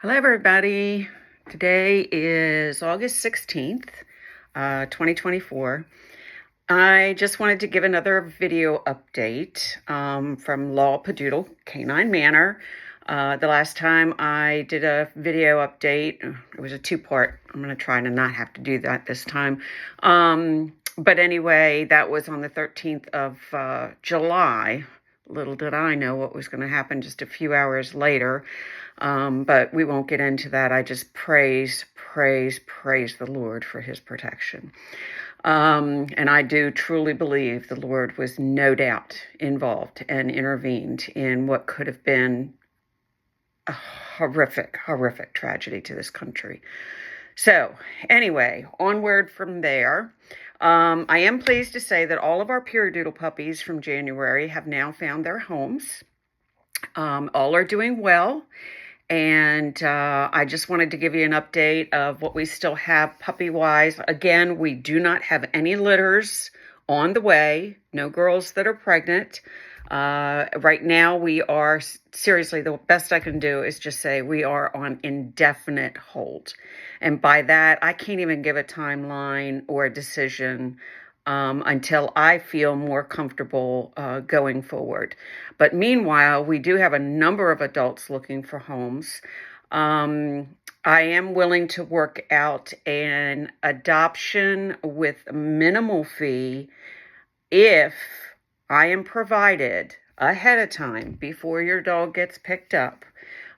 Hello, everybody. Today is August 16th, 2024. I just wanted to give another video update from Lawpdoodle, Canine Manor. The last time I did a video update, it was a two-part. I'm going to try to not have to do that this time. But anyway, that was on the 13th of July. Little did I know what was going to happen just a few hours later. But we won't get into that. I just praise the Lord for his protection. And I do truly believe the Lord was no doubt involved and intervened in what could have been a horrific tragedy to this country. So anyway, onward from there. I am pleased to say that all of our Doodle puppies from January have now found their homes. All are doing well. And I just wanted to give you an update of what we still have puppy-wise. Again, we do not have any litters on the way. No girls that are pregnant. Right now, we are, seriously, the best I can do is just say we are on indefinite hold. And by that, I can't even give a timeline or a decision until I feel more comfortable going forward. But meanwhile, we do have a number of adults looking for homes. I am willing to work out an adoption with a minimal fee if I am provided ahead of time before your dog gets picked up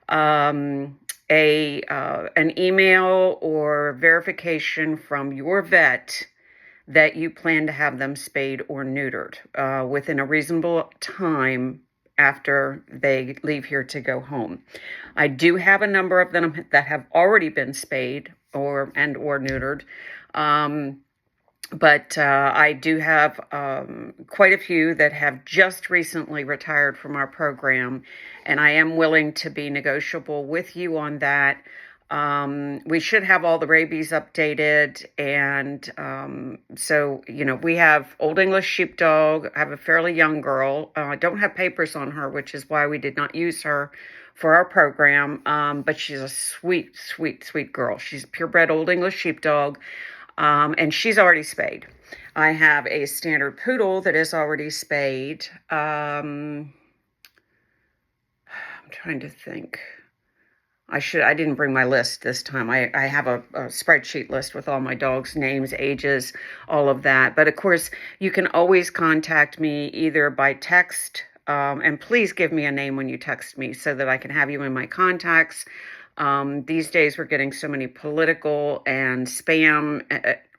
an email or verification from your vet that you plan to have them spayed or neutered within a reasonable time after they leave here to go home. I do have a number of them that have already been spayed or neutered. But I do have quite a few that have just recently retired from our program, and I am willing to be negotiable with you on that. We should have all the rabies updated, and so, we have Old English Sheepdog. I have a fairly young girl. I don't have papers on her, which is why we did not use her for our program, but she's a sweet girl. She's purebred Old English Sheepdog. And she's already spayed. I have a standard poodle that is already spayed. I'm trying to think. I didn't bring my list this time. I have a spreadsheet list with all my dogs' names, ages, all of that. But of course, you can always contact me either by text, and please give me a name when you text me so that I can have you in my contacts. These days we're getting so many political and spam,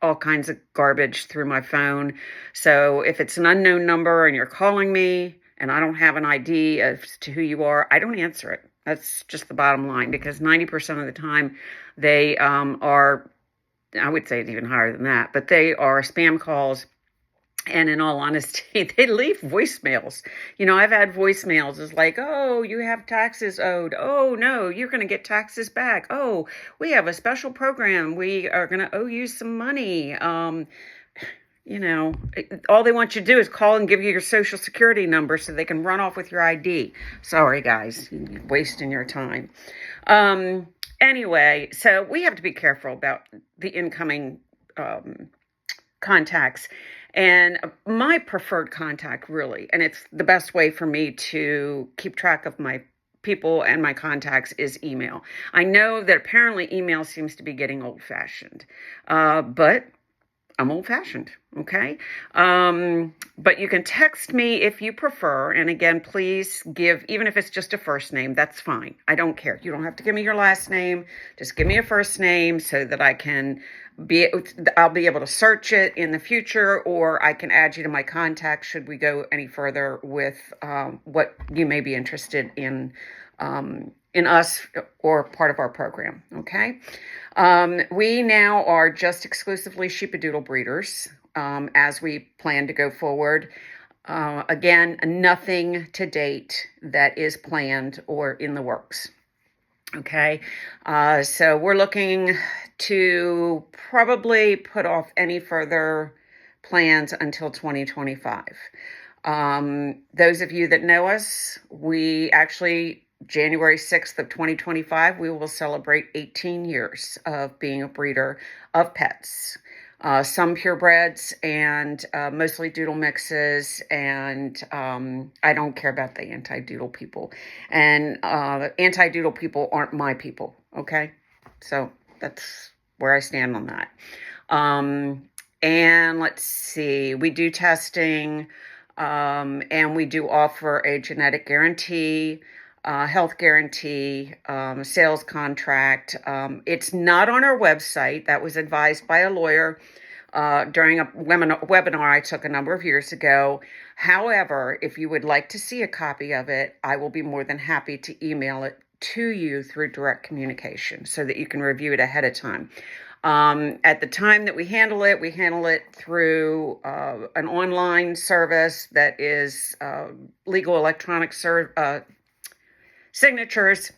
all kinds of garbage through my phone. So if it's an unknown number and you're calling me and I don't have an ID as to who you are, I don't answer it. That's just the bottom line, because 90% of the time they are, I would say it's even higher than that, but they are spam calls. And in all honesty, they leave voicemails. I've had voicemails. It's like, oh, you have taxes owed. Oh, no, you're going to get taxes back. Oh, we have a special program. We are going to owe you some money. All they want you to do is call and give you your social security number so they can run off with your ID. Sorry, guys, you're wasting your time. Anyway, so we have to be careful about the incoming contacts. And my preferred contact, really, and it's the best way for me to keep track of my people and my contacts, is email. I know that apparently email seems to be getting old-fashioned, but I'm old-fashioned, okay? But you can text me if you prefer, and again, please give, even if it's just a first name, that's fine. I don't care. You don't have to give me your last name. Just give me a first name so that I'll be able to search it in the future, or I can add you to my contacts should we go any further with what you may be interested in us or part of our program, okay? We now are just exclusively Sheepadoodle breeders as we plan to go forward. Again, nothing to date that is planned or in the works. Okay, so we're looking to probably put off any further plans until 2025. Those of you that know us, we actually January 6th of 2025, we will celebrate 18 years of being a breeder of pets. Some purebreds and mostly doodle mixes, and I don't care about the anti-doodle people. And anti-doodle people aren't my people, okay? So that's where I stand on that. And let's see, we do testing, and we do offer a genetic guarantee, health guarantee, sales contract. It's not on our website. That was advised by a lawyer during a webinar I took a number of years ago. However, if you would like to see a copy of it, I will be more than happy to email it to you through direct communication so that you can review it ahead of time. At the time that we handle it through an online service that is legal electronic signatures.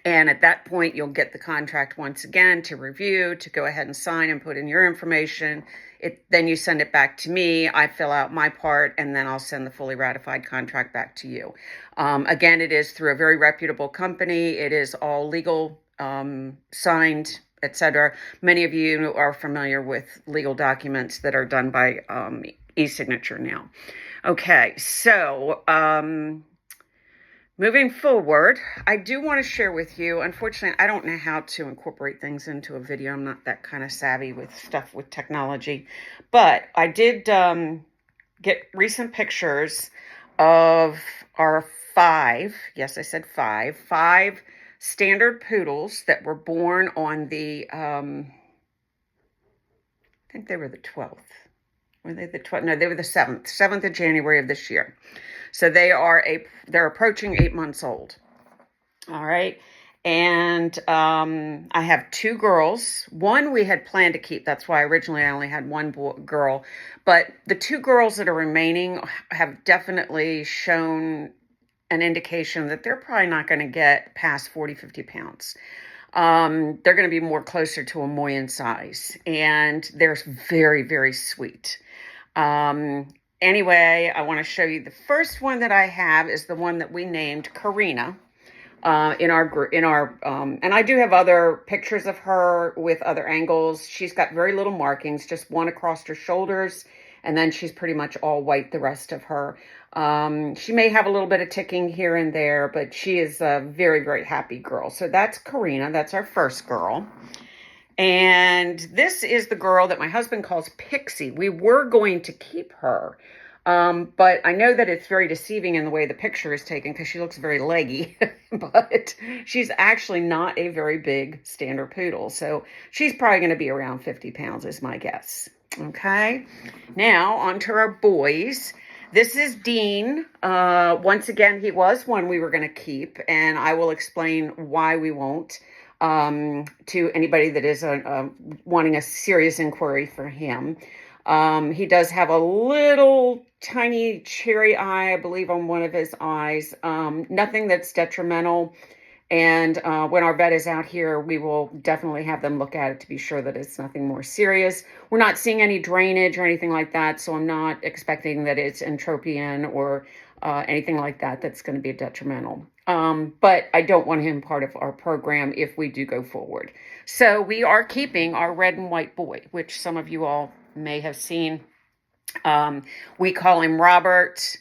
And at that point, you'll get the contract once again to review, to go ahead and sign and put in your information. Then you send it back to me. I fill out my part, and then I'll send the fully ratified contract back to you. Again, it is through a very reputable company. It is all legal, signed, etc. Many of you are familiar with legal documents that are done by e-signature now. Okay, so moving forward, I do want to share with you, unfortunately, I don't know how to incorporate things into a video. I'm not that kind of savvy with stuff with technology, but I did get recent pictures of our yes, I said five standard poodles that were born on the, I think they were the 12th. Were they the 12th? No, they were the 7th of January of this year. So they're approaching 8 months old. All right. And I have 2 girls. One we had planned to keep. That's why originally I only had one girl. But the 2 girls that are remaining have definitely shown an indication that they're probably not going to get past 40, 50 pounds. They're going to be more closer to a Moyen size. And they're very, very sweet. Anyway, I want to show you the first one that I have is the one that we named Karina. And I do have other pictures of her with other angles. She's got very little markings, just one across her shoulders, and then she's pretty much all white the rest of her. She may have a little bit of ticking here and there, but she is a very, very happy girl. So that's Karina. That's our first girl. And this is the girl that my husband calls Pixie. We were going to keep her, but I know that it's very deceiving in the way the picture is taken because she looks very leggy, but she's actually not a very big standard poodle. So she's probably going to be around 50 pounds is my guess. Okay, now on to our boys. This is Dean. Once again, he was one we were going to keep, and I will explain why we won't. To anybody that is wanting a serious inquiry for him. He does have a little tiny cherry eye, I believe, on one of his eyes. Nothing that's detrimental. And when our vet is out here, we will definitely have them look at it to be sure that it's nothing more serious. We're not seeing any drainage or anything like that, so I'm not expecting that it's entropion or anything like that that's going to be detrimental. But I don't want him part of our program if we do go forward. So we are keeping our red and white boy, which some of you all may have seen. We call him Robert.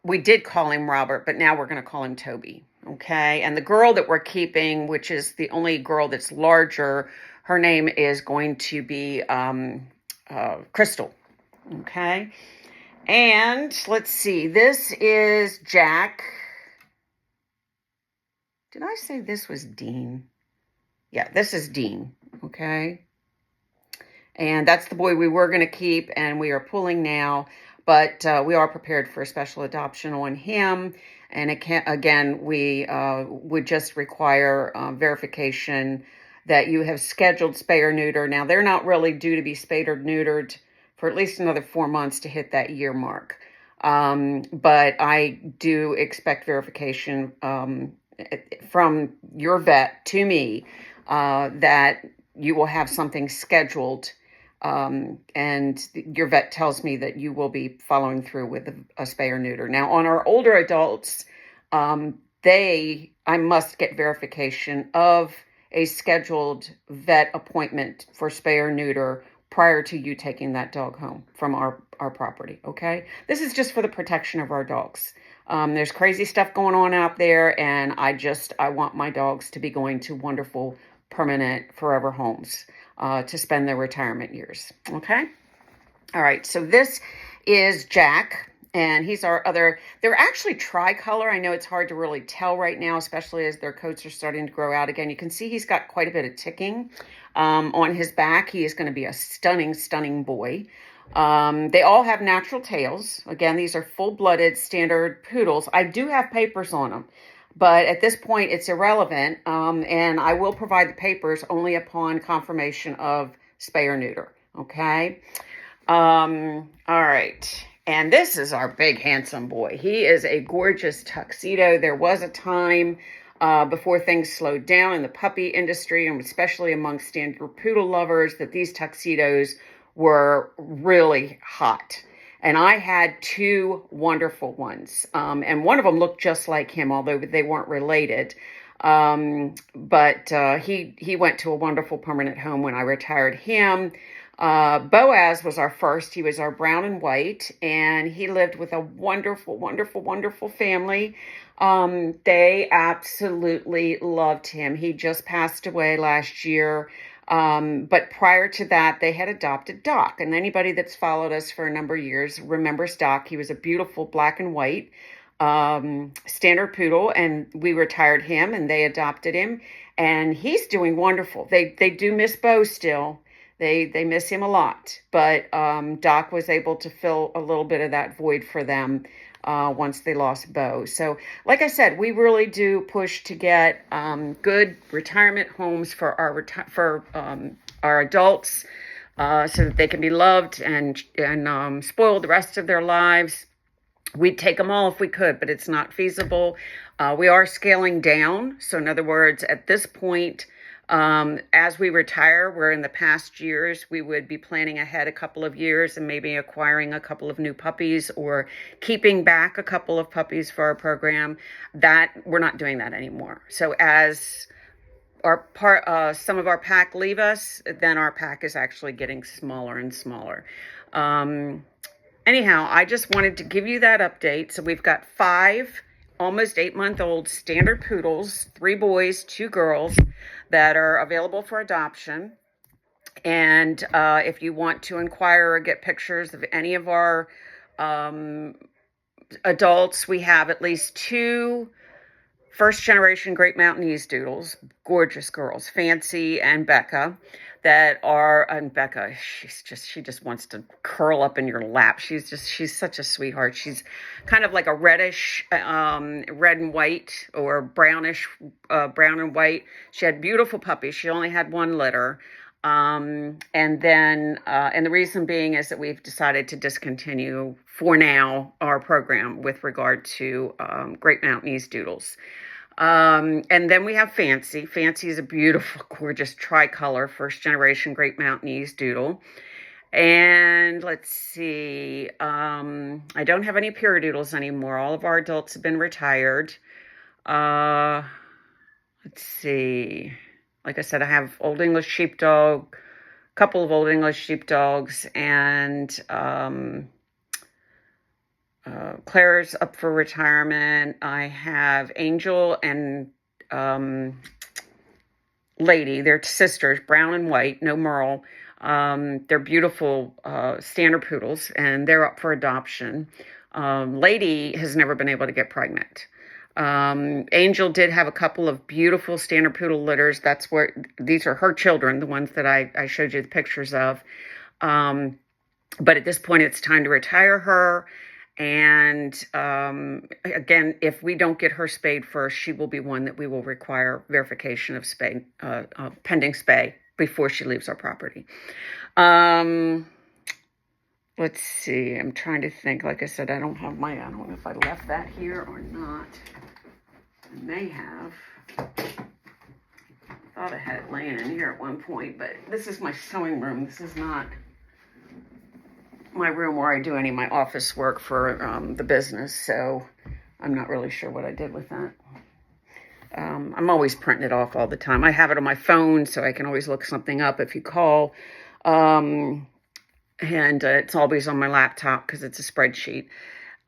We did call him Robert, but now we're going to call him Toby. Okay. And the girl that we're keeping, which is the only girl that's larger, her name is going to be Crystal. Okay. And let's see, this is Jack. Did I say this was Dean? Yeah, this is Dean, okay? And that's the boy we were going to keep, and we are pulling now, but we are prepared for a special adoption on him. And again, we would just require verification that you have scheduled spay or neuter. Now, they're not really due to be spayed or neutered for at least another 4 months to hit that year mark. But I do expect verification from your vet to me that you will have something scheduled, and your vet tells me that you will be following through with a spay or neuter. Now, on our older adults, I must get verification of a scheduled vet appointment for spay or neuter prior to you taking that dog home from our property, okay? This is just for the protection of our dogs. There's crazy stuff going on out there, and I want my dogs to be going to wonderful, permanent, forever homes to spend their retirement years, okay? All right, so this is Jack, and he's our other, they're actually tricolor. I know it's hard to really tell right now, especially as their coats are starting to grow out again. You can see he's got quite a bit of ticking on his back. He is going to be a stunning, stunning boy. They all have natural tails. Again, these are full-blooded standard poodles. I do have papers on them, but at this point it's irrelevant, and I will provide the papers only upon confirmation of spay or neuter, okay? All right. And this is our big handsome boy. He is a gorgeous tuxedo. There was a time before things slowed down in the puppy industry, and especially among standard poodle lovers, that these tuxedos were really hot. And I had two wonderful ones. And one of them looked just like him, although they weren't related. But he went to a wonderful permanent home when I retired him. Boaz was our first. He was our brown and white, and he lived with a wonderful, wonderful, wonderful family. They absolutely loved him. He just passed away last year. But prior to that, they had adopted Doc, and anybody that's followed us for a number of years remembers Doc. He was a beautiful black and white, standard poodle, and we retired him, and they adopted him, and he's doing wonderful. They do miss Bo still. They miss him a lot, but Doc was able to fill a little bit of that void for them once they lost Bo. So, like I said, we really do push to get good retirement homes for our adults, so that they can be loved and spoiled the rest of their lives. We'd take them all if we could, but it's not feasible. We are scaling down. So, in other words, at this point, as we retire, where in the past years, we would be planning ahead a couple of years and maybe acquiring a couple of new puppies or keeping back a couple of puppies for our program, that we're not doing that anymore. So as some of our pack leave us, then our pack is actually getting smaller and smaller. Anyhow, I just wanted to give you that update. So we've got 5 almost 8-month-old standard poodles, 3 boys, 2 girls, that are available for adoption. And if you want to inquire or get pictures of any of our adults, we have at least 2 first-generation Great Mountainese doodles, gorgeous girls, Fancy and Becca, and Becca, she just wants to curl up in your lap. She's such a sweetheart. She's kind of like a reddish, red and white, or brownish, brown and white. She had beautiful puppies. She only had 1 litter. And the reason being is that we've decided to discontinue for now our program with regard to Great Mountainese doodles. And then we have Fancy. Fancy is a beautiful, gorgeous tricolor, first-generation Great Mountainese doodle. And let's see, I don't have any Doodles anymore. All of our adults have been retired. Let's see. Like I said, I have Old English Sheepdog, a couple of Old English Sheepdogs, and Claire's up for retirement. I have Angel and Lady. They're sisters, brown and white, no Merle. They're beautiful standard poodles, and they're up for adoption. Lady has never been able to get pregnant. Angel did have a couple of beautiful standard poodle litters. These are her children, the ones that I showed you the pictures of. But at this point, it's time to retire her. And again, if we don't get her spayed first, she will be one that we will require verification of spay, pending spay, before she leaves our property. Let's see. I'm trying to think. Like I said, I don't know if I left that here or not. I may have. Thought I had it laying in here at one point, but this is my sewing room. This is not my room where I do any of my office work for the business, so I'm not really sure what I did with that. I'm always printing it off all the time. I have it on my phone, so I can always look something up if you call. And it's always on my laptop because it's a spreadsheet.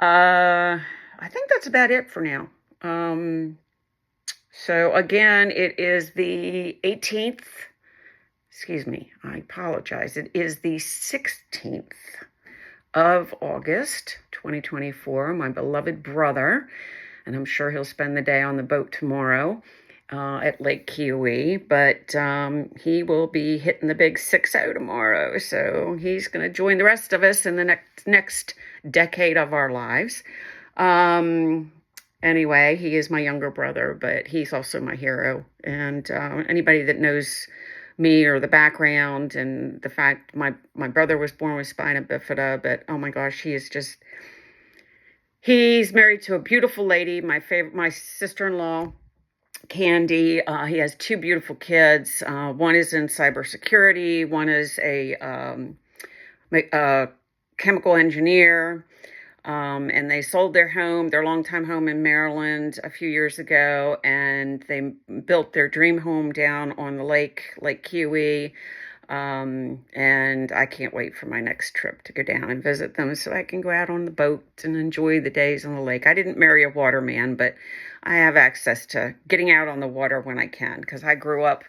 I think that's about it for now. So again, it is the 18th. Excuse me, I apologize. It is the 16th of August, 2024. My beloved brother, and I'm sure he'll spend the day on the boat tomorrow at Lake Kiowee, but he will be hitting the big 6-0 tomorrow, so he's going to join the rest of us in the next decade of our lives. Anyway, he is my younger brother, but he's also my hero, and anybody that knows me or the background and the fact my brother was born with spina bifida, but oh my gosh, he's married to a beautiful lady, my sister-in-law, Candy. He has 2 beautiful kids. One is in cybersecurity. One is a chemical engineer. And they sold their longtime home in Maryland a few years ago, and they built their dream home down on the Lake Kiowee. And I can't wait for my next trip to go down and visit them so I can go out on the boat and enjoy the days on the lake. I didn't marry a waterman, but I have access to getting out on the water when I can, because I grew up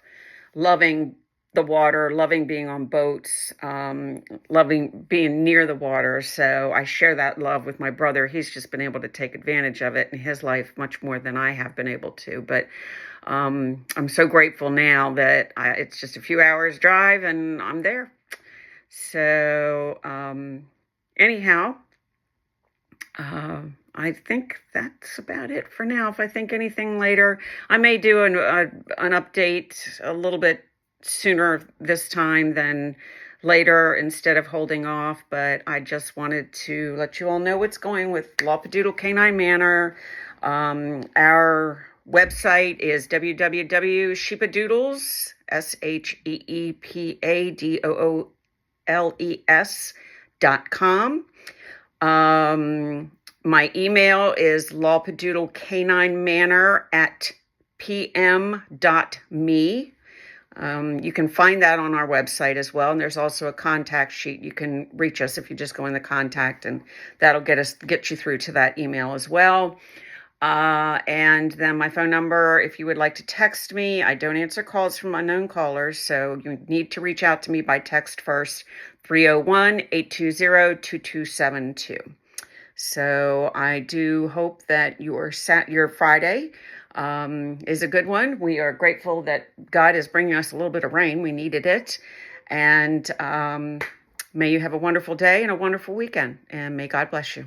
loving the water, loving being on boats, loving being near the water. So I share that love with my brother. He's just been able to take advantage of it in his life much more than I have been able to. But I'm so grateful now that it's just a few hours drive and I'm there. So anyhow, I think that's about it for now. If I think anything later, I may do an update a little bit sooner this time than later instead of holding off, but I just wanted to let you all know what's going with Lawpdoodle Canine Manor. Our website is www.sheepadoodles, sheepadoodles.com. My email is lawpdoodlecaninemanor@pm.me. You can find that on our website as well, and there's also a contact sheet. You can reach us if you just go in the contact, and that'll get you through to that email as well. And then my phone number, if you would like to text me, I don't answer calls from unknown callers, so you need to reach out to me by text first, 301-820-2272. So I do hope that your Friday is a good one. We are grateful that God is bringing us a little bit of rain. We needed it. And may you have a wonderful day and a wonderful weekend. And may God bless you.